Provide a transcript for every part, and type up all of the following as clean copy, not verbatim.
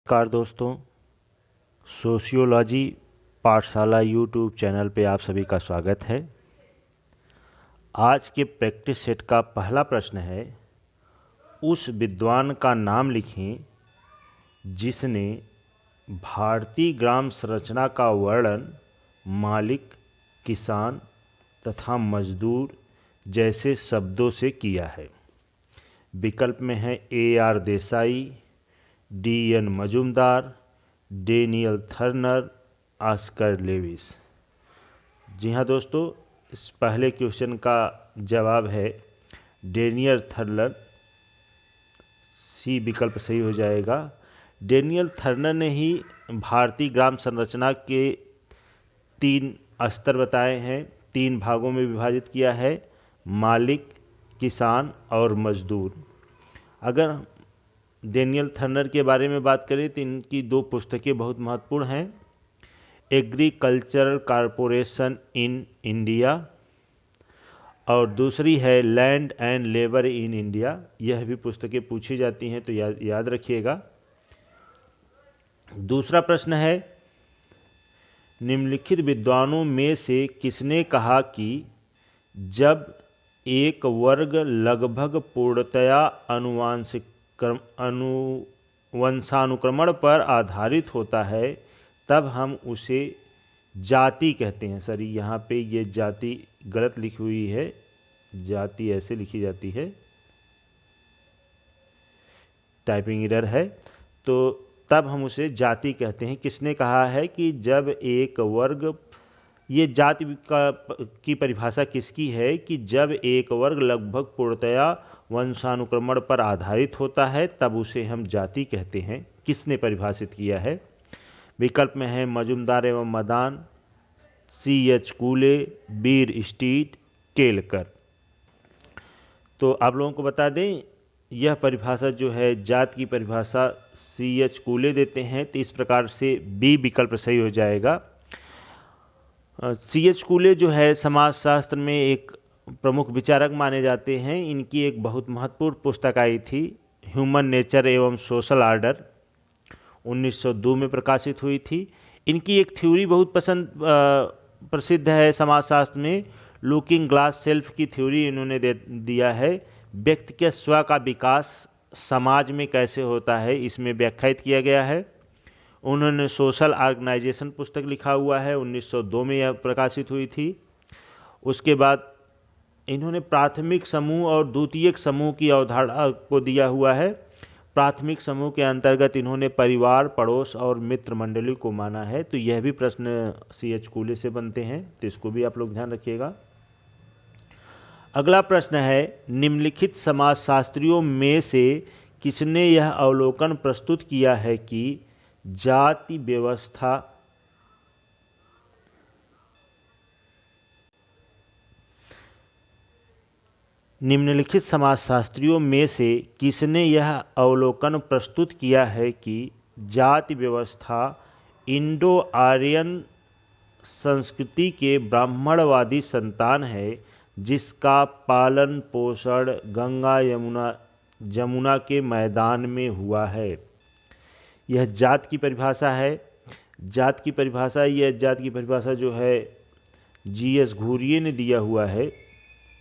नमस्कार दोस्तों, सोशियोलॉजी पाठशाला यूट्यूब चैनल पे आप सभी का स्वागत है। आज के प्रैक्टिस सेट का पहला प्रश्न है, उस विद्वान का नाम लिखें जिसने भारतीय ग्राम संरचना का वर्णन मालिक, किसान तथा मजदूर जैसे शब्दों से किया है। विकल्प में है AR Desai, DN Majumdar, Daniel Thorner, Oscar Lewis. जी हाँ दोस्तों, इस पहले क्वेश्चन का जवाब है डेनियल थर्नर। सी विकल्प सही हो जाएगा। डेनियल थर्नर ने ही भारतीय ग्राम संरचना के 3 स्तर बताए हैं, 3 भागों में विभाजित किया है, मालिक, किसान और मजदूर। अगर डेनियल थर्नर के बारे में बात करें तो इनकी 2 पुस्तकें बहुत महत्वपूर्ण हैं। एग्रीकल्चरल कॉरपोरेशन इन इंडिया और दूसरी है land and labour in India. यह भी पुस्तकें पूछी जाती हैं तो याद रखिएगा। दूसरा प्रश्न है, निम्नलिखित विद्वानों में से किसने कहा कि जब एक वर्ग लगभग पूर्णतया वंशानुक्रमण पर आधारित होता है तब हम उसे जाति कहते हैं। सर यहाँ पे ये जाति गलत लिखी हुई है, जाति ऐसे लिखी जाती है, टाइपिंग एरर है, तो तब हम उसे जाति कहते हैं। किसने कहा है कि जब एक वर्ग, ये जाति की परिभाषा किसकी है कि जब एक वर्ग लगभग पूर्णतया वंशानुक्रमण पर आधारित होता है तब उसे हम जाति कहते हैं। किसने परिभाषित किया है? विकल्प में है मजुमदार एवं मदान, CH कूले, बीर स्ट्रीट, केलकर। तो आप लोगों को बता दें, यह परिभाषा जो है जाति की परिभाषा CH कूले देते हैं, तो इस प्रकार से बी विकल्प सही हो जाएगा। CH कूले जो है समाजशास्त्र में एक प्रमुख विचारक माने जाते हैं। इनकी एक बहुत महत्वपूर्ण पुस्तक आई थी, ह्यूमन नेचर एवं सोशल आर्डर, 1902 में प्रकाशित हुई थी। इनकी एक थ्योरी बहुत प्रसिद्ध है समाजशास्त्र में, लुकिंग ग्लास सेल्फ की थ्योरी इन्होंने दिया है। व्यक्ति के स्व का विकास समाज में कैसे होता है, इसमें व्याख्यायित किया गया है। उन्होंने सोशल ऑर्गेनाइजेशन पुस्तक लिखा हुआ है, 1902 में यह प्रकाशित हुई थी। उसके बाद इन्होंने प्राथमिक समूह और द्वितीयक समूह की अवधारणा को दिया हुआ है। प्राथमिक समूह के अंतर्गत इन्होंने परिवार, पड़ोस और मित्र मंडली को माना है। तो यह भी प्रश्न CH कूले से बनते हैं, तो इसको भी आप लोग ध्यान रखिएगा। अगला प्रश्न है, निम्नलिखित समाजशास्त्रियों में से किसने यह अवलोकन प्रस्तुत किया है कि जाति व्यवस्था निम्नलिखित समाजशास्त्रियों में से किसने यह अवलोकन प्रस्तुत किया है कि जाति व्यवस्था इंडो आर्यन संस्कृति के ब्राह्मणवादी संतान है जिसका पालन पोषण गंगा जमुना के मैदान में हुआ है। यह जात की परिभाषा है। जात की परिभाषा जो है GS घुरिये ने दिया हुआ है,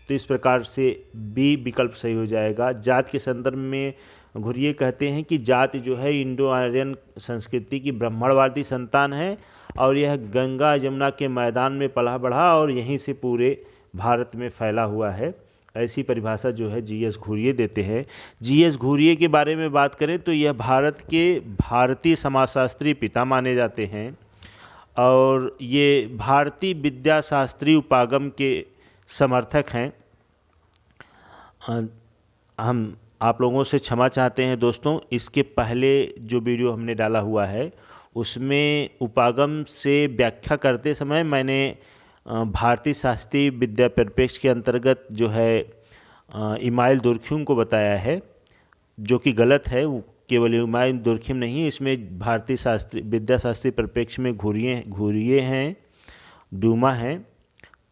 तो इस प्रकार से बी विकल्प सही हो जाएगा। जात के संदर्भ में घुरिये कहते हैं कि जाति जो है इंडो आर्यन संस्कृति की ब्राह्मणवादी संतान है और यह गंगा यमुना के मैदान में पला बढ़ा और यहीं से पूरे भारत में फैला हुआ है। ऐसी परिभाषा जो है GS घुरिये देते हैं। GS घुरिये के बारे में बात करें तो यह भारत के भारतीय समाजशास्त्री पिता माने जाते हैं और ये भारतीय विद्याशास्त्री उपागम के समर्थक हैं। हम आप लोगों से क्षमा चाहते हैं दोस्तों, इसके पहले जो वीडियो हमने डाला हुआ है उसमें उपागम से व्याख्या करते समय मैंने भारतीय शास्त्रीय विद्या परिप्रेक्ष्य के अंतर्गत जो है इमाइल दुर्खिम को बताया है, जो कि गलत है। केवल इमाइल दुर्खिम नहीं, इसमें भारतीय विद्या शास्त्रीय परिप्रेक्ष्य में घुरिये हैं, डूमा हैं,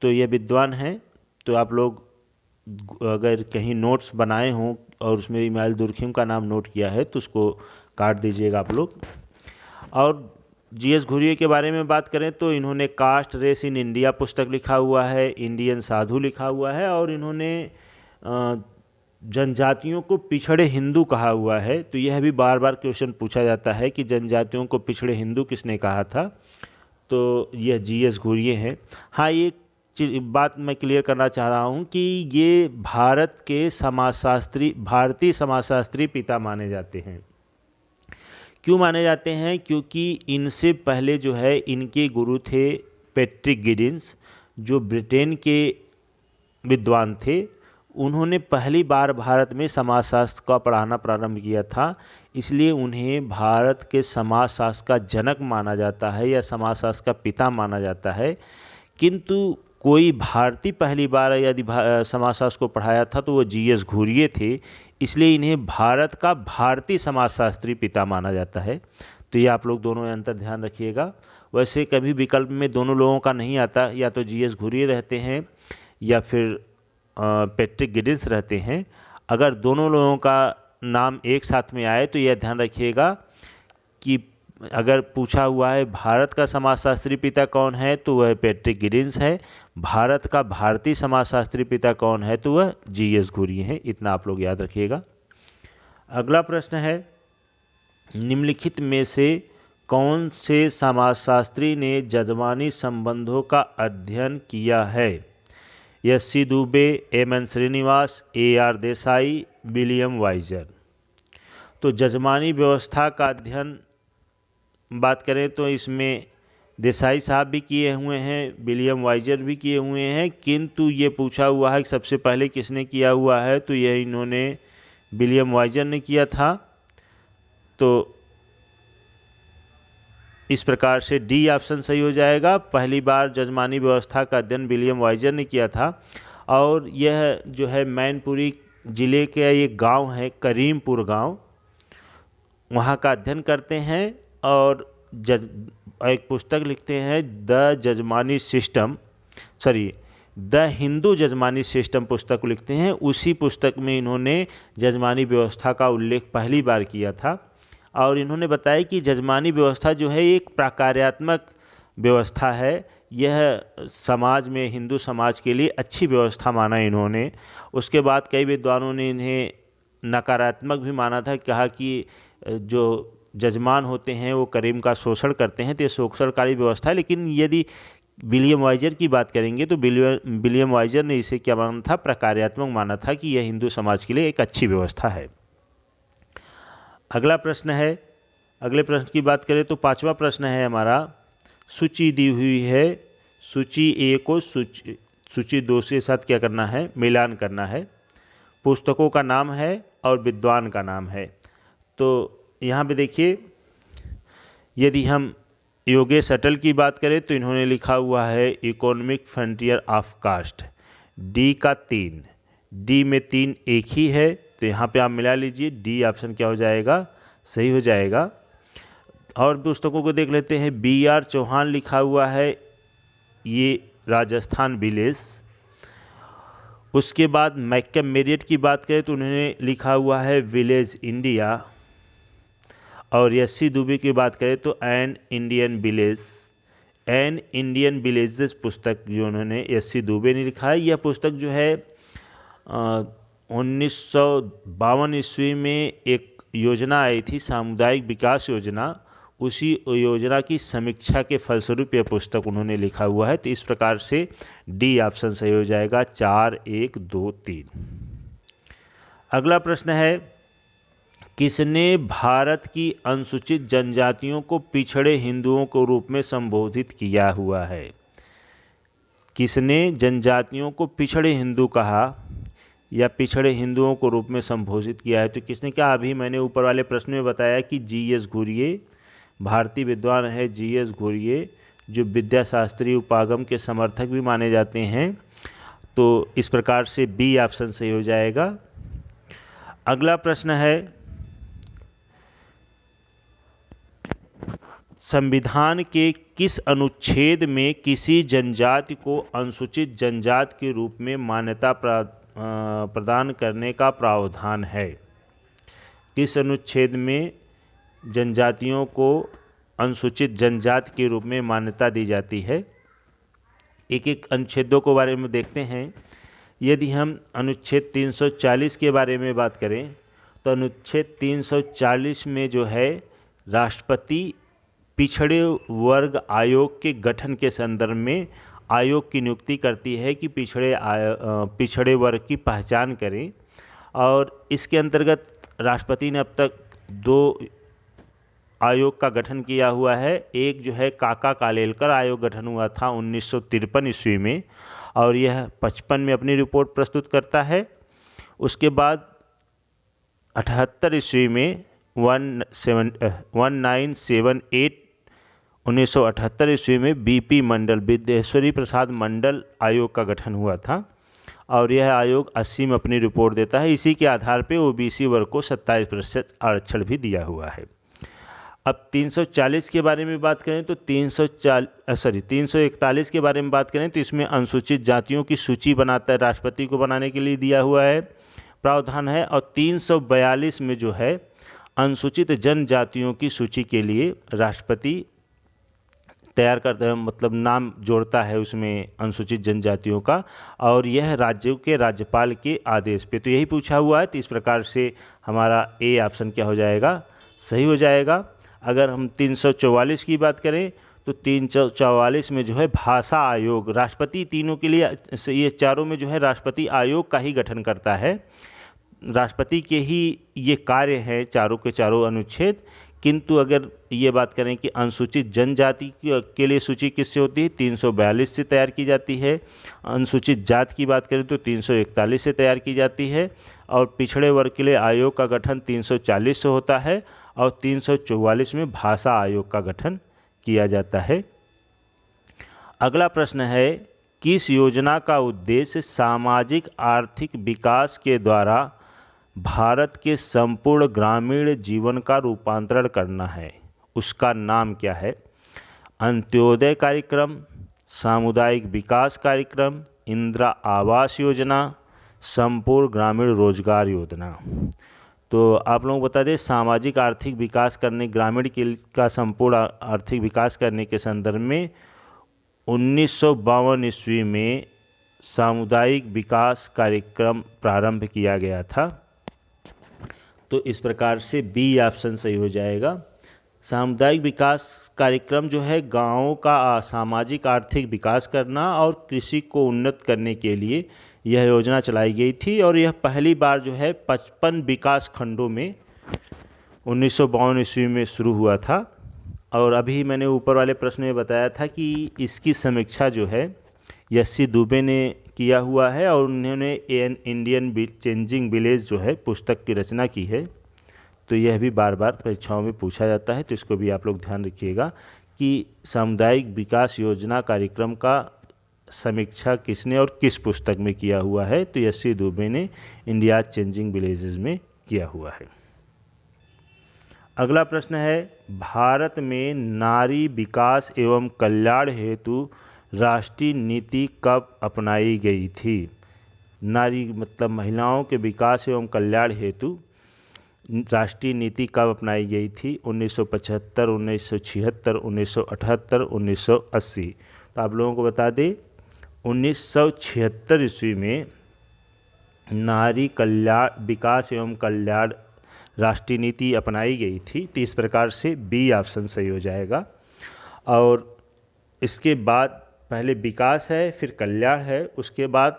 तो ये विद्वान हैं। तो आप लोग अगर कहीं नोट्स बनाए हों और उसमें इमाइल दुर्खिम का नाम नोट किया है तो उसको काट दीजिएगा आप लोग। और जीएस घुरिये के बारे में बात करें तो इन्होंने कास्ट रेस इन इंडिया पुस्तक लिखा हुआ है, इंडियन साधु लिखा हुआ है, और इन्होंने जनजातियों को पिछड़े हिंदू कहा हुआ है। तो यह भी बार बार क्वेश्चन पूछा जाता है कि जनजातियों को पिछड़े हिंदू किसने कहा था, तो यह जीएस घुरिये हैं। हाँ, ये बात मैं क्लियर करना चाह रहा हूँ कि ये भारत के समाजशास्त्री, भारतीय समाजशास्त्री पिता माने जाते हैं। क्यों माने जाते हैं? क्योंकि इनसे पहले जो है इनके गुरु थे पैट्रिक गिडिंस, जो ब्रिटेन के विद्वान थे। उन्होंने पहली बार भारत में समाजशास्त्र का पढ़ाना प्रारंभ किया था, इसलिए उन्हें भारत के समाजशास्त्र का जनक माना जाता है या समाजशास्त्र का पिता माना जाता है। किंतु कोई भारतीय पहली बार यदि समाजशास्त्र को पढ़ाया था तो वो जीएस घुरिये थे, इसलिए इन्हें भारत का भारतीय समाजशास्त्री पिता माना जाता है। तो ये आप लोग दोनों अंतर ध्यान रखिएगा। वैसे कभी विकल्प में दोनों लोगों का नहीं आता, या तो जीएस घुरिये रहते हैं या फिर पैट्रिक गिडिंस रहते हैं। अगर दोनों लोगों का नाम एक साथ में आए तो यह ध्यान रखिएगा कि अगर पूछा हुआ है भारत का समाजशास्त्री पिता कौन है तो वह पैट्रिक गिडिंस है, भारत का भारतीय समाजशास्त्री पिता कौन है तो वह जीएस घुरिये हैं। इतना आप लोग याद रखिएगा। अगला प्रश्न है, निम्नलिखित में से कौन से समाजशास्त्री ने जजमानी संबंधों का अध्ययन किया है? S C. Dubey, M N. Srinivas, A R. Desai, William Wiser. तो जजमानी व्यवस्था का अध्ययन बात करें तो इसमें देसाई साहब भी किए हुए हैं, विलियम वाइजर भी किए हुए हैं, किंतु ये पूछा हुआ है कि सबसे पहले किसने किया हुआ है, तो यह इन्होंने विलियम वाइजर ने किया था। तो इस प्रकार से डी ऑप्शन सही हो जाएगा। पहली बार जजमानी व्यवस्था का अध्ययन विलियम वाइजर ने किया था, और यह जो है मैनपुरी ज़िले के एक गांव है करीमपुर गांव, वहां का अध्ययन करते हैं और एक पुस्तक लिखते हैं द हिंदू जजमानी सिस्टम पुस्तक लिखते हैं। उसी पुस्तक में इन्होंने जजमानी व्यवस्था का उल्लेख पहली बार किया था, और इन्होंने बताया कि जजमानी व्यवस्था जो है एक प्रकार्यात्मक व्यवस्था है। यह समाज में, हिंदू समाज के लिए अच्छी व्यवस्था माना इन्होंने। उसके बाद कई विद्वानों ने इन्हें नकारात्मक भी माना था, कहा कि जो जजमान होते हैं वो करीम का शोषण करते हैं, तो ये शोषणकारी व्यवस्था है। लेकिन यदि विलियम वाइजर की बात करेंगे तो विलियम वाइजर ने इसे क्या माना था? प्रकार्यात्मक माना था कि यह हिंदू समाज के लिए एक अच्छी व्यवस्था है। अगला प्रश्न है, अगले प्रश्न की बात करें तो पांचवा प्रश्न है हमारा, सूची दी हुई है, सूची ए को सूची दो के साथ क्या करना है? मिलान करना है। पुस्तकों का नाम है और विद्वान का नाम है। तो यहाँ पे देखिए, यदि हम योगेश अटल की बात करें तो इन्होंने लिखा हुआ है economic frontier of caste, D का 3, डी में 3 एक ही है, तो यहाँ पे आप मिला लीजिए, डी ऑप्शन क्या हो जाएगा? सही हो जाएगा। और पुस्तकों को देख लेते हैं, बी.आर. चौहान लिखा हुआ है, ये राजस्थान विलेज। उसके बाद मैकम मेरियट की बात करें तो उन्होंने लिखा हुआ है विलेज इंडिया। और एस.सी. दुबे की बात करें तो एन इंडियन विलेजेस पुस्तक जो उन्होंने एस.सी. दुबे ने लिखा है। यह पुस्तक जो है 1952 ईस्वी में एक योजना आई थी, सामुदायिक विकास योजना, उसी योजना की समीक्षा के फलस्वरूप यह पुस्तक उन्होंने लिखा हुआ है। तो इस प्रकार से डी ऑप्शन सही हो जाएगा, 4, 1, 2, 3। अगला प्रश्न है, किसने भारत की अनुसूचित जनजातियों को पिछड़े हिंदुओं के रूप में संबोधित किया हुआ है? किसने जनजातियों को पिछड़े हिंदू कहा या पिछड़े हिंदुओं को रूप में संबोधित किया है? तो किसने क्या, अभी मैंने ऊपर वाले प्रश्न में बताया कि जीएस घुरिये भारतीय विद्वान है, जीएस घुरिये जो विद्याशास्त्री उपागम के समर्थक भी माने जाते हैं। तो इस प्रकार से बी ऑप्शन सही हो जाएगा। अगला प्रश्न है, संविधान के किस अनुच्छेद में किसी जनजाति को अनुसूचित जनजाति के रूप में मान्यता प्रदान करने का प्रावधान है? किस अनुच्छेद में जनजातियों को अनुसूचित जनजाति के रूप में मान्यता दी जाती है। एक एक अनुच्छेदों के बारे में देखते हैं। यदि हम अनुच्छेद 340 के बारे में बात करें तो अनुच्छेद 340 में जो है राष्ट्रपति पिछड़े वर्ग आयोग के गठन के संदर्भ में आयोग की नियुक्ति करती है कि पिछड़े वर्ग की पहचान करें। और इसके अंतर्गत राष्ट्रपति ने अब तक 2 आयोग का गठन किया हुआ है। एक जो है काका कालेलकर आयोग गठन हुआ था 1953 ईस्वी में और यह 55 में अपनी रिपोर्ट प्रस्तुत करता है। उसके बाद 78 ईस्वी में 1978 ईस्वी में बीपी मंडल, विद्येश्वरी प्रसाद मंडल आयोग का गठन हुआ था और यह आयोग 80 में अपनी रिपोर्ट देता है। इसी के आधार पर ओबीसी वर्ग को 27% आरक्षण भी दिया हुआ है। अब 340 के बारे में बात करें तो 341 के बारे में बात करें तो इसमें अनुसूचित जातियों की सूची बनाता है, राष्ट्रपति को बनाने के लिए दिया हुआ है, प्रावधान है। और 342 में जो है अनुसूचित जनजातियों की सूची के लिए राष्ट्रपति तैयार करता है, मतलब नाम जोड़ता है उसमें अनुसूचित जनजातियों का, और यह राज्यों के राज्यपाल के आदेश पे। तो यही पूछा हुआ है, तो इस प्रकार से हमारा ए ऑप्शन क्या हो जाएगा, सही हो जाएगा। अगर हम 344 की बात करें तो 344 में जो है भाषा आयोग, राष्ट्रपति तीनों के लिए, ये चारों में जो है राष्ट्रपति आयोग का ही गठन करता है, राष्ट्रपति के ही ये कार्य हैं चारों के चारों अनुच्छेद। किंतु अगर ये बात करें कि अनुसूचित जनजाति के लिए सूची किससे होती है, 342 से तैयार की जाती है। अनुसूचित जाति की बात करें तो 341 से तैयार की जाती है और पिछड़े वर्ग के लिए आयोग का गठन 340 से होता है और 344 में भाषा आयोग का गठन किया जाता है। अगला प्रश्न है, किस योजना का उद्देश्य सामाजिक आर्थिक विकास के द्वारा भारत के संपूर्ण ग्रामीण जीवन का रूपांतरण करना है, उसका नाम क्या है? अंत्योदय कार्यक्रम, सामुदायिक विकास कार्यक्रम, इंदिरा आवास योजना, संपूर्ण ग्रामीण रोजगार योजना। तो आप लोगों को बता दें, सामाजिक आर्थिक विकास करने, ग्रामीण का संपूर्ण आर्थिक विकास करने के संदर्भ में 1952 ईस्वी में सामुदायिक विकास कार्यक्रम प्रारंभ किया गया था। तो इस प्रकार से बी ऑप्शन सही हो जाएगा। सामुदायिक विकास कार्यक्रम जो है गाँवों का सामाजिक आर्थिक विकास करना और कृषि को उन्नत करने के लिए यह योजना चलाई गई थी और यह पहली बार जो है 55 विकास खंडों में 1952 ईस्वी में शुरू हुआ था। और अभी मैंने ऊपर वाले प्रश्न में बताया था कि इसकी समीक्षा जो है यस्सी दुबे ने किया हुआ है और उन्होंने एन इंडियन चेंजिंग विलेज जो है पुस्तक की रचना की है। तो यह भी बार बार परीक्षाओं में पूछा जाता है, तो इसको भी आप लोग ध्यान रखिएगा कि सामुदायिक विकास योजना कार्यक्रम का समीक्षा किसने और किस पुस्तक में किया हुआ है। तो यस्सी दुबे ने इंडिया चेंजिंग विलेजेस में किया हुआ है। अगला प्रश्न है, भारत में नारी विकास एवं कल्याण हेतु राष्ट्रीय नीति कब अपनाई गई थी? नारी मतलब महिलाओं के विकास एवं कल्याण हेतु राष्ट्रीय नीति कब अपनाई गई थी? 1975, 1976, 1978, 1980। तो आप लोगों को बता दें 1976 ईस्वी में नारी कल्याण विकास एवं कल्याण राष्ट्रीय नीति अपनाई गई थी। तो इस प्रकार से बी ऑप्शन सही हो जाएगा। और इसके बाद पहले विकास है, फिर कल्याण है, उसके बाद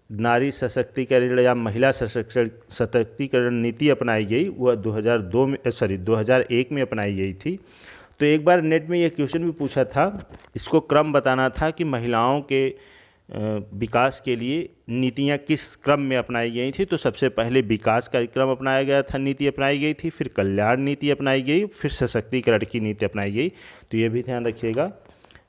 नारी सशक्तिकरण या महिला सशक्तिकरण नीति अपनाई गई, वह 2001 में अपनाई गई थी। तो एक बार नेट में यह क्वेश्चन भी पूछा था, इसको क्रम बताना था कि महिलाओं के विकास के लिए नीतियाँ किस क्रम में अपनाई गई थी। तो सबसे पहले विकास कार्यक्रम अपनाया गया था, नीति अपनाई गई थी, फिर कल्याण नीति अपनाई गई, फिर सशक्तिकरण की नीति अपनाई गई। तो ये भी ध्यान रखिएगा,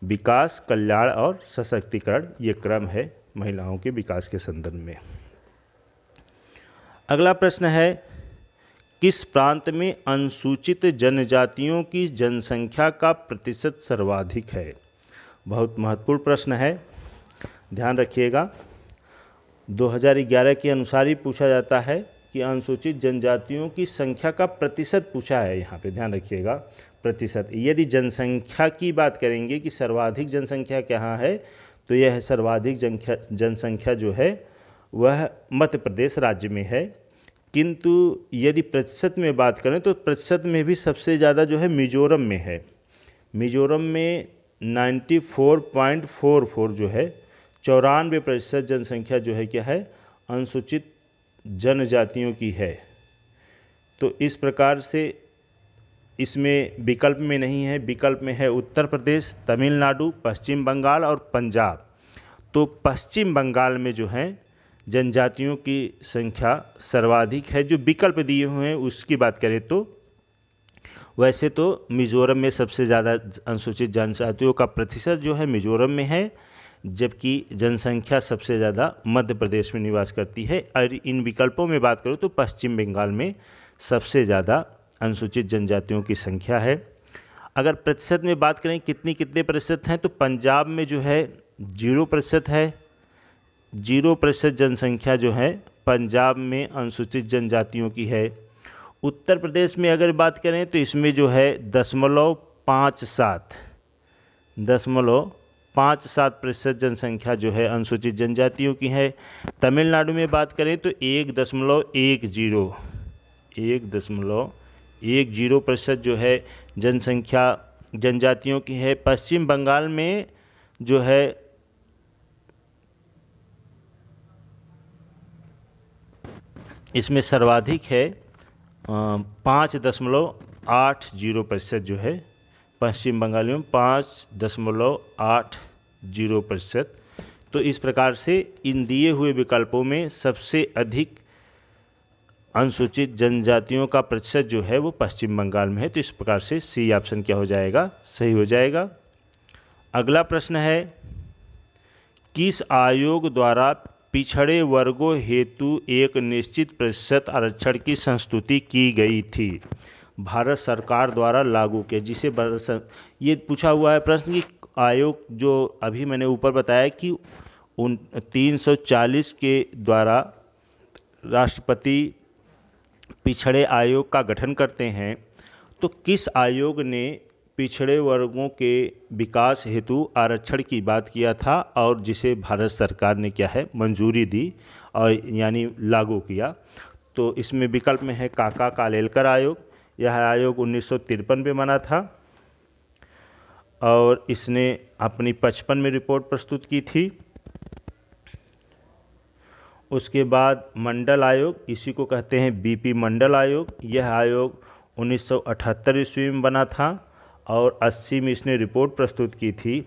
विकास, कल्याण और सशक्तिकरण ये क्रम है महिलाओं के विकास के संदर्भ में। अगला प्रश्न है, किस प्रांत में अनुसूचित जनजातियों की जनसंख्या का प्रतिशत सर्वाधिक है? बहुत महत्वपूर्ण प्रश्न है, ध्यान रखिएगा। 2011 के अनुसार ही पूछा जाता है कि अनुसूचित जनजातियों की संख्या का प्रतिशत पूछा है, यहाँ पे ध्यान रखिएगा प्रतिशत। यदि जनसंख्या की बात करेंगे कि सर्वाधिक जनसंख्या कहाँ है, तो यह सर्वाधिक जनसंख्या जो है वह मध्य प्रदेश राज्य में है। किंतु यदि प्रतिशत में बात करें तो प्रतिशत में भी सबसे ज़्यादा जो है मिजोरम में है। मिजोरम में 94.44 जो है 94% जनसंख्या जो है क्या है, अनुसूचित जनजातियों की है। तो इस प्रकार से इसमें विकल्प में नहीं है, विकल्प में है उत्तर प्रदेश, तमिलनाडु, पश्चिम बंगाल और पंजाब। तो पश्चिम बंगाल में जो है जनजातियों की संख्या सर्वाधिक है। जो विकल्प दिए हुए हैं उसकी बात करें तो वैसे तो मिज़ोरम में सबसे ज़्यादा अनुसूचित जनजातियों का प्रतिशत जो है मिज़ोरम में है, जबकि जनसंख्या सबसे ज़्यादा मध्य प्रदेश में निवास करती है। और इन विकल्पों में बात करूँ तो पश्चिम बंगाल में सबसे ज़्यादा अनुसूचित जनजातियों की संख्या है। अगर प्रतिशत में बात करें कितने प्रतिशत हैं, तो पंजाब में जो है 0% है। 0% जनसंख्या जो है पंजाब में अनुसूचित जनजातियों की है। उत्तर प्रदेश में अगर बात करें तो इसमें जो है 0.57% जनसंख्या जो है अनुसूचित जनजातियों की है। तमिलनाडु में बात करें तो 1.10% जो है जनसंख्या जनजातियों की है। पश्चिम बंगाल में जो है इसमें सर्वाधिक है 5.80% जो है पश्चिम बंगाल में 5.80%। तो इस प्रकार से इन दिए हुए विकल्पों में सबसे अधिक अनुसूचित जनजातियों का प्रतिशत जो है वो पश्चिम बंगाल में है। तो इस प्रकार से सी ऑप्शन क्या हो जाएगा, सही हो जाएगा। अगला प्रश्न है, किस आयोग द्वारा पिछड़े वर्गों हेतु एक निश्चित प्रतिशत आरक्षण की संस्तुति की गई थी? भारत सरकार द्वारा लागू किया, जिसे ये पूछा हुआ है प्रश्न कि आयोग जो अभी मैंने ऊपर बताया कि 340 के द्वारा राष्ट्रपति पिछड़े आयोग का गठन करते हैं, तो किस आयोग ने पिछड़े वर्गों के विकास हेतु आरक्षण की बात किया था और जिसे भारत सरकार ने क्या है मंजूरी दी और यानी लागू किया? तो इसमें विकल्प में है काका कालेलकर आयोग। यह आयोग 1953 में बना था और इसने अपनी 55 में रिपोर्ट प्रस्तुत की थी। उसके बाद मंडल आयोग, इसी को कहते हैं बीपी मंडल आयोग। यह आयोग 1978 ईस्वी में बना था और 80 में इसने रिपोर्ट प्रस्तुत की थी।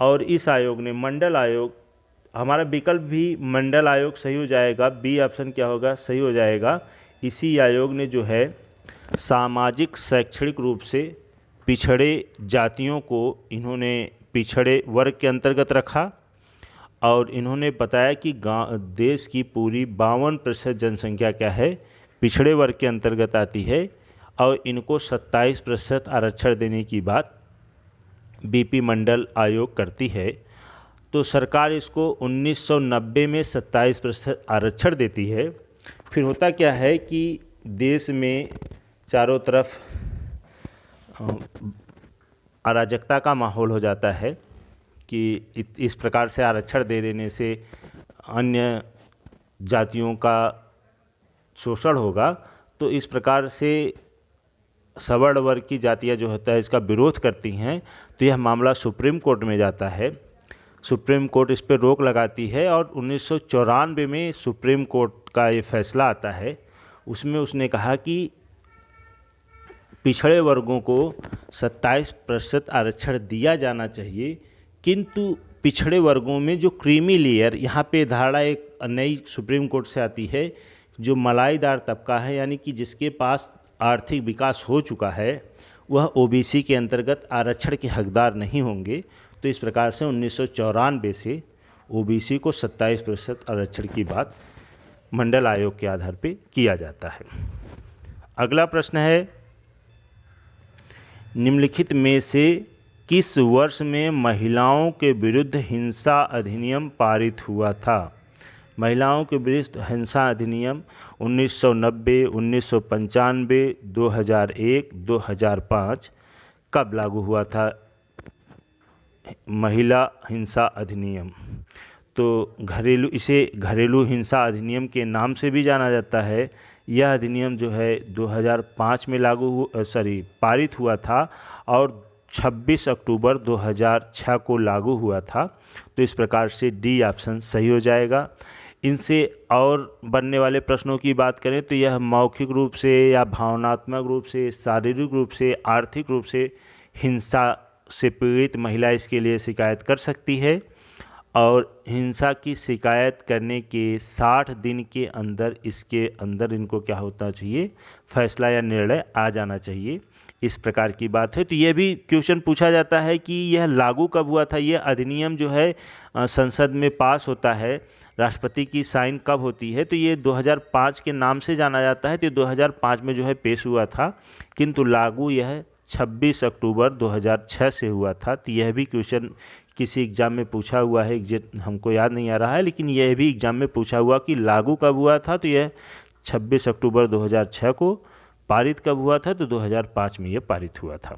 और इस आयोग ने मंडल आयोग, हमारा विकल्प भी मंडल आयोग सही हो जाएगा, बी ऑप्शन क्या होगा, सही हो जाएगा। इसी आयोग ने जो है सामाजिक शैक्षणिक रूप से पिछड़े जातियों को इन्होंने पिछड़े वर्ग के अंतर्गत रखा और इन्होंने बताया कि देश की पूरी 52% जनसंख्या क्या है पिछड़े वर्ग के अंतर्गत आती है और इनको 27% आरक्षण देने की बात बीपी मंडल आयोग करती है। तो सरकार इसको 1990 में 27% आरक्षण देती है। फिर होता क्या है कि देश में चारों तरफ अराजकता का माहौल हो जाता है कि इस प्रकार से आरक्षण दे देने से अन्य जातियों का शोषण होगा। तो इस प्रकार से सवर्ण वर्ग की जातियाँ जो होता है इसका विरोध करती हैं। तो यह मामला सुप्रीम कोर्ट में जाता है। सुप्रीम कोर्ट इस पर रोक लगाती है और 1994 में सुप्रीम कोर्ट का ये फैसला आता है। उसमें उसने कहा कि पिछड़े वर्गों को 27% आरक्षण दिया जाना चाहिए, किंतु पिछड़े वर्गों में जो क्रीमी लेयर, यहाँ पे धारणा एक नई सुप्रीम कोर्ट से आती है, जो मलाईदार तबका है यानी कि जिसके पास आर्थिक विकास हो चुका है वह ओबीसी के अंतर्गत आरक्षण के हकदार नहीं होंगे। तो इस प्रकार से 1994 से ओबीसी को 27% आरक्षण की बात मंडल आयोग के आधार पर किया जाता है। अगला प्रश्न है, निम्नलिखित में से किस वर्ष में महिलाओं के विरुद्ध हिंसा अधिनियम पारित हुआ था? महिलाओं के विरुद्ध हिंसा अधिनियम 1990, 1995, 2001, 2005 कब लागू हुआ था? महिला हिंसा अधिनियम। तो इसे घरेलू हिंसा अधिनियम के नाम से भी जाना जाता है। यह अधिनियम जो है 2005 में पारित हुआ था और 26 अक्टूबर 2006 को लागू हुआ था। तो इस प्रकार से डी ऑप्शन सही हो जाएगा। इनसे और बनने वाले प्रश्नों की बात करें तो यह मौखिक रूप से या भावनात्मक रूप से, शारीरिक रूप से, आर्थिक रूप से हिंसा से पीड़ित महिला इसके लिए शिकायत कर सकती है और हिंसा की शिकायत करने के 60 दिन के अंदर इसके अंदर इनको क्या होना चाहिए, फैसला या निर्णय आ जाना चाहिए। इस प्रकार की बात है। तो यह भी क्वेश्चन पूछा जाता है कि यह लागू कब हुआ था। यह अधिनियम जो है संसद में पास होता है, राष्ट्रपति की साइन कब होती है, तो ये 2005 के नाम से जाना जाता है। तो 2005 में जो है पेश हुआ था, किंतु लागू यह 26 अक्टूबर 2006 से हुआ था। तो यह भी क्वेश्चन किसी एग्ज़ाम में पूछा हुआ है, एग्जैक्ट हमको याद नहीं आ रहा है, लेकिन यह भी एग्ज़ाम में पूछा हुआ कि लागू कब हुआ था। तो यह 26 अक्टूबर 2006 को। पारित कब हुआ था? तो 2005 में यह पारित हुआ था।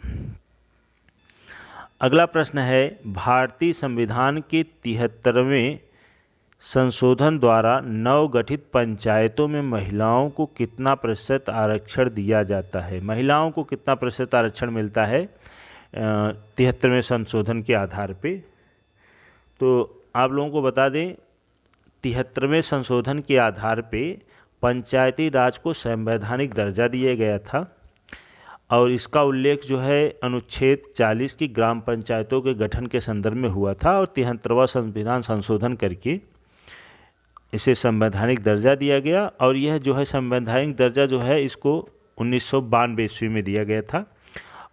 अगला प्रश्न है, भारतीय संविधान के 73वें संशोधन द्वारा नवगठित पंचायतों में महिलाओं को कितना प्रतिशत आरक्षण दिया जाता है? महिलाओं को कितना प्रतिशत आरक्षण मिलता है 73वें संशोधन के आधार पे? तो आप लोगों को बता दें, 73वें संशोधन के आधार पे पंचायती राज को संवैधानिक दर्जा दिया गया था और इसका उल्लेख जो है अनुच्छेद 40 की ग्राम पंचायतों के गठन के संदर्भ में हुआ था और 73वां संविधान संशोधन करके इसे संवैधानिक दर्जा दिया गया। और यह जो है संवैधानिक दर्जा जो है इसको 1992 ईस्वी में दिया गया था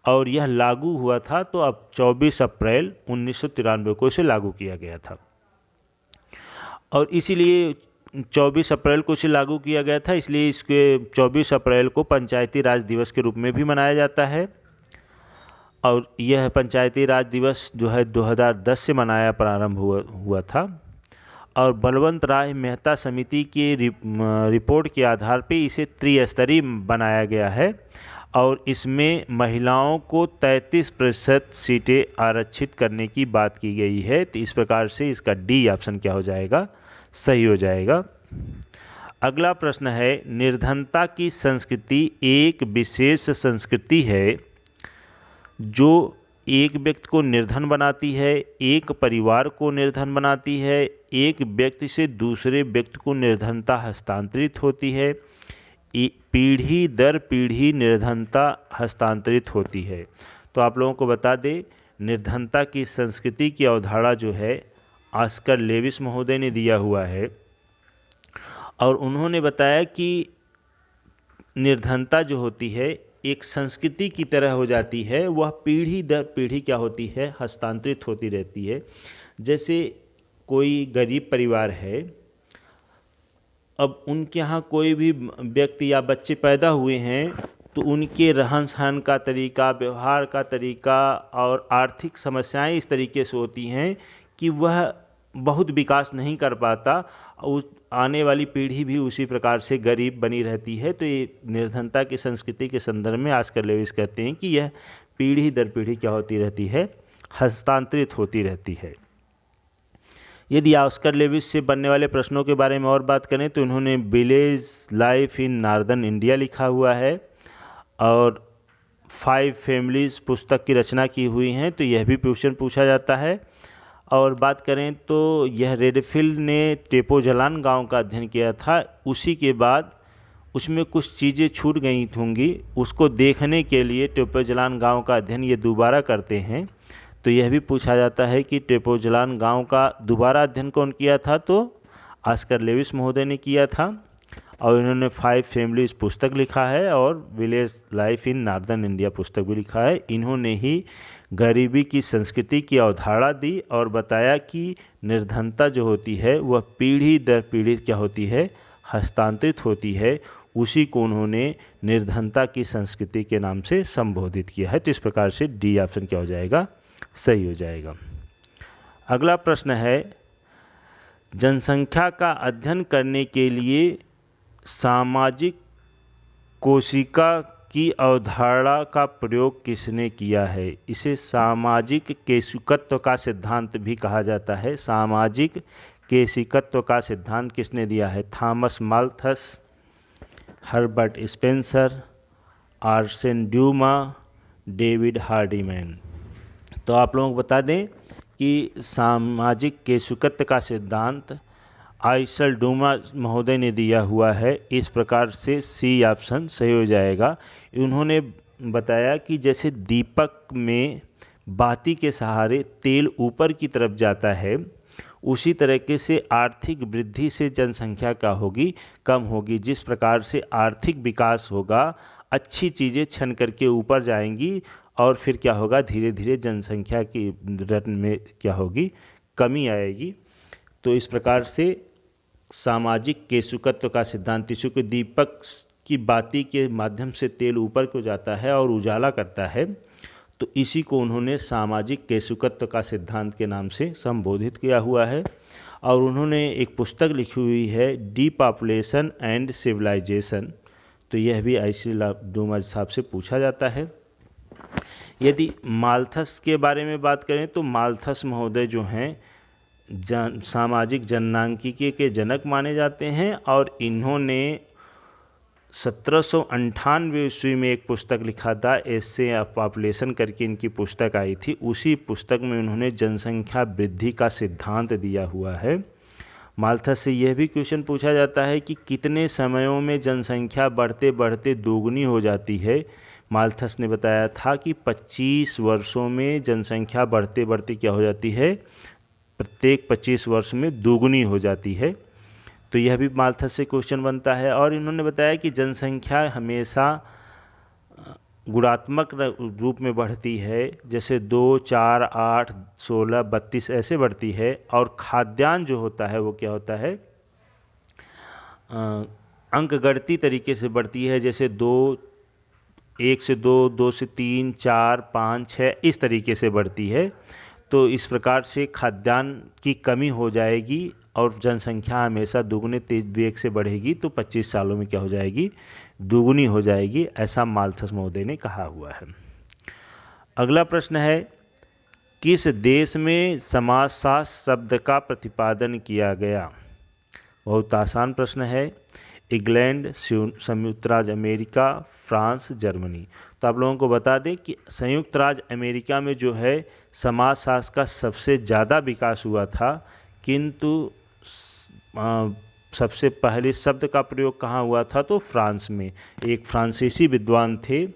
और यह लागू हुआ था। तो अब 24 अप्रैल 1993 को इसे लागू किया गया था और इसीलिए 24 अप्रैल को इसे लागू किया गया था, इसलिए इसके 24 अप्रैल को पंचायती राज दिवस के रूप में भी मनाया जाता है। और यह पंचायती राज दिवस जो है 2010 से मनाया प्रारंभ हुआ था और बलवंत राय मेहता समिति की रिपोर्ट के आधार पे इसे त्रिस्तरीय बनाया गया है और इसमें महिलाओं को 33% सीटें आरक्षित करने की बात की गई है। तो इस प्रकार से इसका डी ऑप्शन क्या हो जाएगा, सही हो जाएगा। अगला प्रश्न है, निर्धनता की संस्कृति एक विशेष संस्कृति है जो एक व्यक्ति को निर्धन बनाती है, एक परिवार को निर्धन बनाती है, एक व्यक्ति से दूसरे व्यक्ति को निर्धनता हस्तांतरित होती है, पीढ़ी दर पीढ़ी निर्धनता हस्तांतरित होती है। तो आप लोगों को बता दें, निर्धनता की संस्कृति की अवधारणा जो है ऑस्कर लेविस महोदय ने दिया हुआ है और उन्होंने बताया कि निर्धनता जो होती है एक संस्कृति की तरह हो जाती है, वह पीढ़ी दर पीढ़ी क्या होती है, हस्तांतरित होती रहती है। जैसे कोई गरीब परिवार है, अब उनके यहाँ कोई भी व्यक्ति या बच्चे पैदा हुए हैं तो उनके रहन सहन का तरीका, व्यवहार का तरीका और आर्थिक समस्याएं इस तरीके से होती हैं कि वह बहुत विकास नहीं कर पाता, उस आने वाली पीढ़ी भी उसी प्रकार से गरीब बनी रहती है। तो ये निर्धनता की संस्कृति के संदर्भ में ऑस्कर लेविस कहते हैं कि यह पीढ़ी दर पीढ़ी क्या होती रहती है, हस्तांतरित होती रहती है। यदि ऑस्कर लेविस से बनने वाले प्रश्नों के बारे में और बात करें तो उन्होंने village life in northern India लिखा हुआ है और 5 फैमिलीज पुस्तक की रचना की हुई हैं। तो यह भी क्वेश्चन पूछा जाता है। और बात करें तो यह रेडफील्ड ने टेपोजलान गांव का अध्ययन किया था, उसी के बाद उसमें कुछ चीज़ें छूट गई होंगी, उसको देखने के लिए टेपोजलान गांव का अध्ययन ये दोबारा करते हैं। तो यह भी पूछा जाता है कि टेपोजलान गांव का दोबारा अध्ययन कौन किया था, तो ऑस्कर लेविस महोदय ने किया था और इन्होंने 5 फैमिलीज पुस्तक लिखा है और village life in northern India पुस्तक भी लिखा है। इन्होंने ही गरीबी की संस्कृति की अवधारणा दी और बताया कि निर्धनता जो होती है वह पीढ़ी दर पीढ़ी क्या होती है, हस्तांतरित होती है। उसी को उन्होंने निर्धनता की संस्कृति के नाम से संबोधित किया है। तो इस प्रकार से डी ऑप्शन क्या हो जाएगा, सही हो जाएगा। अगला प्रश्न है, जनसंख्या का अध्ययन करने के लिए सामाजिक कोशिका की अवधारणा का प्रयोग किसने किया है? इसे सामाजिक केशिकत्व का सिद्धांत भी कहा जाता है। सामाजिक केशिकत्व का सिद्धांत किसने दिया है? Thomas Malthus, Herbert Spencer, Arsene Dumont, David Hardiman. तो आप लोगों को बता दें कि सामाजिक केशिकत्व का सिद्धांत आइसल डूमा महोदय ने दिया हुआ है। इस प्रकार से सी ऑप्शन सही हो जाएगा। उन्होंने बताया कि जैसे दीपक में बाती के सहारे तेल ऊपर की तरफ जाता है, उसी तरीके से आर्थिक वृद्धि से जनसंख्या का होगी कम होगी। जिस प्रकार से आर्थिक विकास होगा, अच्छी चीज़ें छन करके ऊपर जाएंगी और फिर क्या होगा, धीरे धीरे जनसंख्या की दर में क्या होगी, कमी आएगी। तो इस प्रकार से सामाजिक केशिकत्व का सिद्धांत, चूँकि दीपक की बाती के माध्यम से तेल ऊपर को जाता है और उजाला करता है, तो इसी को उन्होंने सामाजिक केशिकत्व का सिद्धांत के नाम से संबोधित किया हुआ है। और उन्होंने एक पुस्तक लिखी हुई है डीपॉपुलेशन एंड सिविलाइजेशन। तो यह भी आइसल डूमा साहब से पूछा जाता है। यदि माल्थस के बारे में बात करें तो माल्थस महोदय जो हैं सामाजिक जननांकिकी के जनक माने जाते हैं और इन्होंने 1798 ईस्वी में एक पुस्तक लिखा था, एसे ऑफ पॉपुलेशन करके इनकी पुस्तक आई थी। उसी पुस्तक में उन्होंने जनसंख्या वृद्धि का सिद्धांत दिया हुआ है। माल्थस से यह भी क्वेश्चन पूछा जाता है कि कितने समयों में जनसंख्या बढ़ते बढ़ते दोगुनी हो जाती है? माल्थस ने बताया था कि 25 वर्षों में जनसंख्या बढ़ते बढ़ते क्या हो जाती है, प्रत्येक 25 वर्ष में दोगुनी हो जाती है। तो यह भी माल्थस से क्वेश्चन बनता है। और इन्होंने बताया कि जनसंख्या हमेशा गुणात्मक रूप में बढ़ती है, जैसे 2, 4, 8, 16, 32 ऐसे बढ़ती है। और खाद्यान्न जो होता है वो क्या होता है, अंकगणितीय तरीके से बढ़ती है, जैसे 1 से 2, 2 से 3, 4, 5, 6 इस तरीके से बढ़ती है। तो इस प्रकार से खाद्यान्न की कमी हो जाएगी और जनसंख्या हमेशा दुगने तेज वेग से बढ़ेगी, तो 25 सालों में क्या हो जाएगी, दुगुनी हो जाएगी, ऐसा माल्थस महोदय ने कहा हुआ है। अगला प्रश्न है, किस देश में समाजशास्त्र शब्द का प्रतिपादन किया गया? बहुत आसान प्रश्न है। इंग्लैंड, संयुक्त राज्य अमेरिका, फ्रांस, जर्मनी। तो आप लोगों को बता दें कि संयुक्त राज्य अमेरिका में जो है समाजशास्त्र का सबसे ज़्यादा विकास हुआ था, किंतु सबसे पहले शब्द का प्रयोग कहाँ हुआ था, तो फ्रांस में। एक फ्रांसीसी विद्वान थे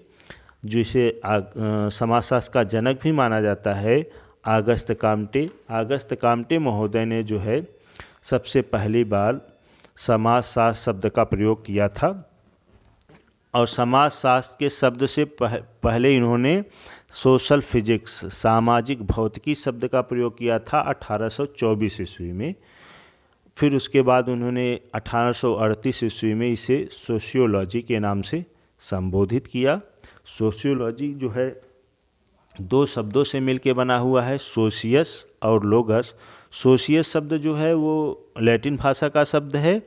जिसे समाजशास्त्र का जनक भी माना जाता है, ऑगस्ट काम्टे। ऑगस्ट काम्टे महोदय ने जो है सबसे पहली बार समाजशास्त्र शब्द का प्रयोग किया था। और समाजशास्त्र के शब्द से पहले इन्होंने सोशल फिजिक्स, सामाजिक भौतिकी शब्द का प्रयोग किया था 1824 ईस्वी में। फिर उसके बाद उन्होंने 1838 ईस्वी में इसे सोशियोलॉजी के नाम से संबोधित किया। सोशियोलॉजी जो है 2 शब्दों से मिलकर बना हुआ है, सोशियस और लोगस। सोशियस शब्द जो है वो लैटिन भाषा का शब्द है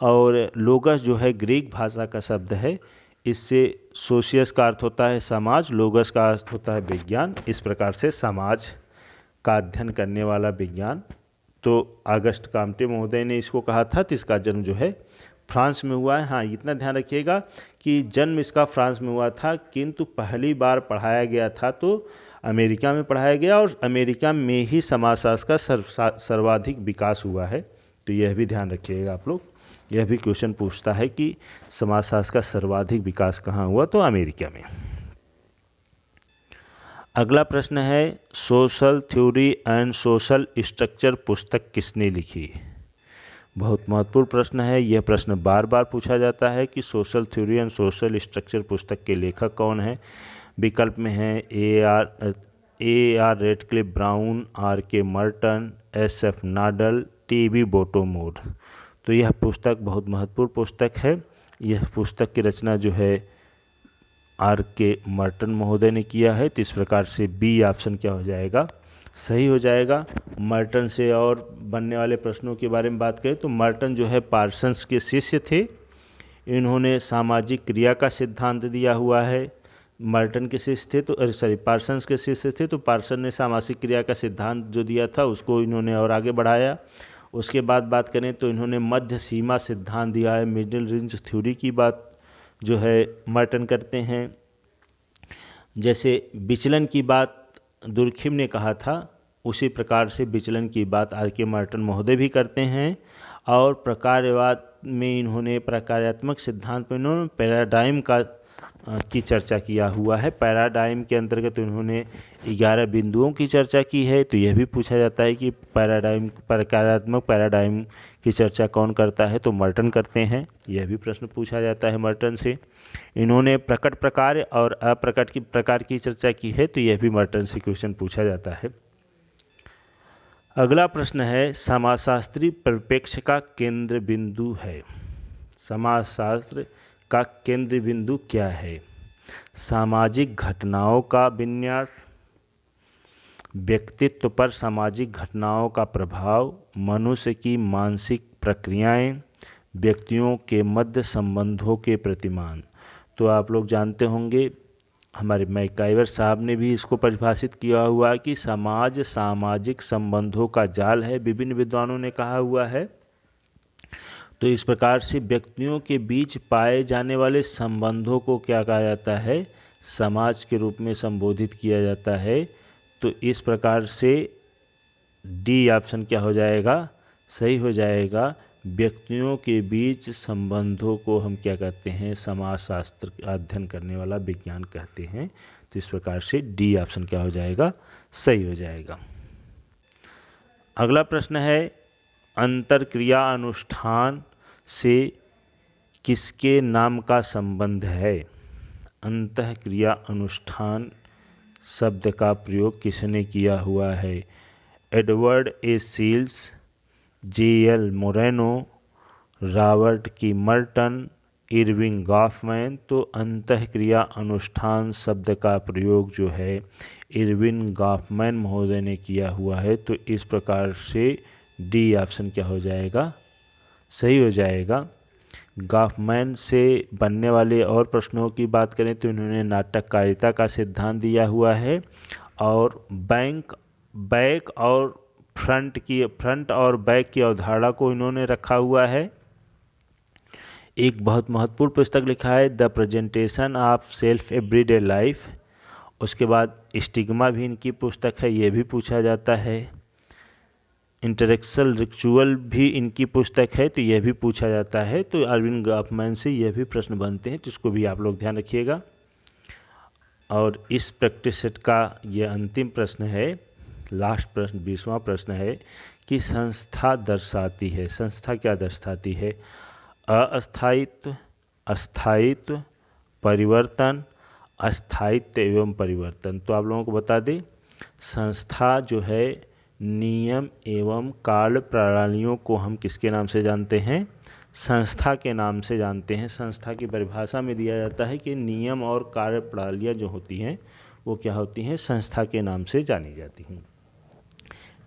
और लोगस जो है ग्रीक भाषा का शब्द है। इससे सोशियस का अर्थ होता है समाज, लोगस का अर्थ होता है विज्ञान। इस प्रकार से समाज का अध्ययन करने वाला विज्ञान। तो ऑगस्ट काम्टे महोदय ने इसको कहा था। तो इसका जन्म जो है फ्रांस में हुआ है। हाँ, इतना ध्यान रखिएगा कि जन्म इसका फ्रांस में हुआ था, किंतु पहली बार पढ़ाया गया था तो अमेरिका में पढ़ाया गया और अमेरिका में ही समाजशास्त्र का सर्वाधिक विकास हुआ है। तो यह भी ध्यान रखिएगा आप लोग। यह भी क्वेश्चन पूछता है कि समाजशास्त्र का सर्वाधिक विकास कहाँ हुआ, तो अमेरिका में। अगला प्रश्न है, social theory and social structure पुस्तक किसने लिखी? बहुत महत्वपूर्ण प्रश्न है। यह प्रश्न बार बार पूछा जाता है कि social theory and social structure पुस्तक के लेखक कौन है। विकल्प में है A R Radcliffe Brown, R K Merton, S F Nadel, T B Bottomore. तो यह पुस्तक बहुत महत्वपूर्ण पुस्तक है। यह पुस्तक की रचना जो है आर के मर्टन महोदय ने किया है। तो इस प्रकार से बी ऑप्शन क्या हो जाएगा, सही हो जाएगा। मर्टन से और बनने वाले प्रश्नों के बारे में बात करें तो मर्टन जो है पार्सन्स के शिष्य थे। इन्होंने सामाजिक क्रिया का सिद्धांत दिया हुआ है। मर्टन के शिष्य थे तो पार्सन्स के शिष्य थे तो पार्सन ने सामाजिक क्रिया का सिद्धांत जो दिया था उसको इन्होंने और आगे बढ़ाया। उसके बाद बात करें तो इन्होंने मध्य सीमा सिद्धांत दिया है। मिडिल रेंज थ्योरी की बात जो है मर्टन करते हैं। जैसे विचलन की बात दुर्खिम ने कहा था उसी प्रकार से विचलन की बात आर.के. मर्टन महोदय भी करते हैं। और प्रकार्यवाद में इन्होंने प्रकार्यात्मक सिद्धांत में इन्होंने पैराडाइम की चर्चा किया हुआ है। पैराडाइम के अंतर्गत इन्होंने 11 बिंदुओं की चर्चा की है। तो यह भी पूछा जाता है कि प्रकार्यात्मक पैराडाइम की चर्चा कौन करता है, तो मर्टन करते हैं। यह भी प्रश्न पूछा जाता है मर्टन से। इन्होंने प्रकट प्रकार और अप्रकट की प्रकार की चर्चा की है, तो यह भी मर्टन से क्वेश्चन पूछा जाता है। अगला प्रश्न है समाजशास्त्री परिप्रेक्ष्य का केंद्र बिंदु है। समाजशास्त्र का केंद्र बिंदु क्या है? सामाजिक घटनाओं का विन्यास, व्यक्तित्व पर सामाजिक घटनाओं का प्रभाव, मनुष्य की मानसिक प्रक्रियाएं, व्यक्तियों के मध्य संबंधों के प्रतिमान। तो आप लोग जानते होंगे हमारे मैकाइवर साहब ने भी इसको परिभाषित किया हुआ है कि समाज सामाजिक संबंधों का जाल है, विभिन्न विद्वानों ने कहा हुआ है। तो इस प्रकार से व्यक्तियों के बीच पाए जाने वाले संबंधों को क्या कहा जाता है? समाज के रूप में संबोधित किया जाता है। तो इस प्रकार से डी ऑप्शन क्या हो जाएगा? सही हो जाएगा। व्यक्तियों के बीच संबंधों को हम क्या कहते हैं? समाजशास्त्र अध्ययन करने वाला विज्ञान कहते हैं। तो इस प्रकार से डी ऑप्शन क्या हो जाएगा? सही हो जाएगा। अगला प्रश्न है अंतरक्रिया अनुष्ठान से किसके नाम का संबंध है? अंतःक्रिया अनुष्ठान शब्द का प्रयोग किसने किया हुआ है? एडवर्ड ए सील्स, जे.एल. मोरेनो, रॉबर्ट की मर्टन, इरविंग गॉफमैन। तो अंतःक्रिया अनुष्ठान शब्द का प्रयोग जो है इरविन गॉफमैन महोदय ने किया हुआ है। तो इस प्रकार से डी ऑप्शन क्या हो जाएगा? सही हो जाएगा। गॉफमैन से बनने वाले और प्रश्नों की बात करें तो इन्होंने नाटककारिता का सिद्धांत दिया हुआ है और बैक और फ्रंट और बैक की अवधारणा को इन्होंने रखा हुआ है। एक बहुत महत्वपूर्ण पुस्तक लिखा है the presentation of self everyday life. उसके बाद स्टिग्मा भी इनकी पुस्तक है, ये भी पूछा जाता है। इंटेलेक्चुअल रिचुअल भी इनकी पुस्तक है, तो यह भी पूछा जाता है। तो इरविन गॉफमैन से यह भी प्रश्न बनते हैं, तो इसको भी आप लोग ध्यान रखिएगा। और इस प्रैक्टिस सेट का यह अंतिम प्रश्न है, लास्ट प्रश्न 20वां प्रश्न है कि संस्था दर्शाती है। संस्था क्या दर्शाती है? अस्थायित्व, अस्थायित्व, परिवर्तन, अस्थायित्व एवं परिवर्तन। तो आप लोगों को बता दें संस्था जो है नियम एवं कार्य प्रणालियों को हम किसके नाम से जानते हैं? संस्था के नाम से जानते हैं। संस्था की परिभाषा में दिया जाता है कि नियम और कार्य प्रणालियाँ जो होती हैं वो क्या होती हैं? संस्था के नाम से जानी जाती हैं।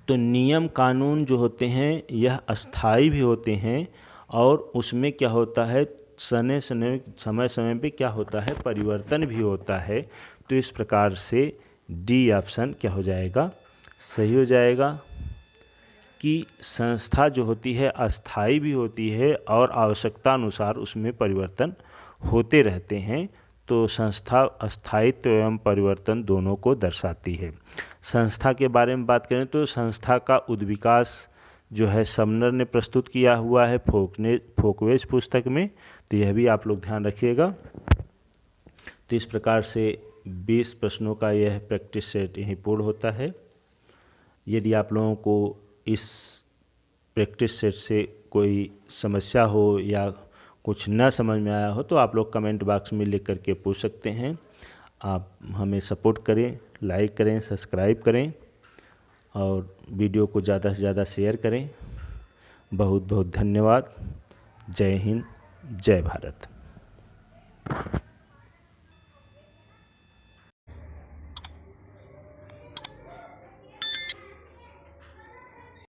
तो नियम कानून जो होते हैं यह अस्थायी भी होते हैं और उसमें क्या होता है समय समय पे क्या होता है? परिवर्तन भी होता है। तो इस प्रकार से डी ऑप्शन क्या हो जाएगा? सही हो जाएगा कि संस्था जो होती है अस्थायी भी होती है और आवश्यकता अनुसार उसमें परिवर्तन होते रहते हैं। तो संस्था अस्थायित्व एवं परिवर्तन दोनों को दर्शाती है। संस्था के बारे में बात करें तो संस्था का उद्विकास जो है समनर ने प्रस्तुत किया हुआ है फोकवेज पुस्तक में। तो यह भी आप लोग ध्यान रखिएगा। तो इस प्रकार से 20 प्रश्नों का यह प्रैक्टिस सेट यहीं पूर्ण होता है। यदि आप लोगों को इस प्रैक्टिस सेट से कोई समस्या हो या कुछ न समझ में आया हो तो आप लोग कमेंट बॉक्स में लिख करके पूछ सकते हैं। आप हमें सपोर्ट करें, लाइक करें, सब्सक्राइब करें और वीडियो को ज़्यादा से ज़्यादा शेयर करें। बहुत बहुत धन्यवाद। जय हिंद, जय भारत।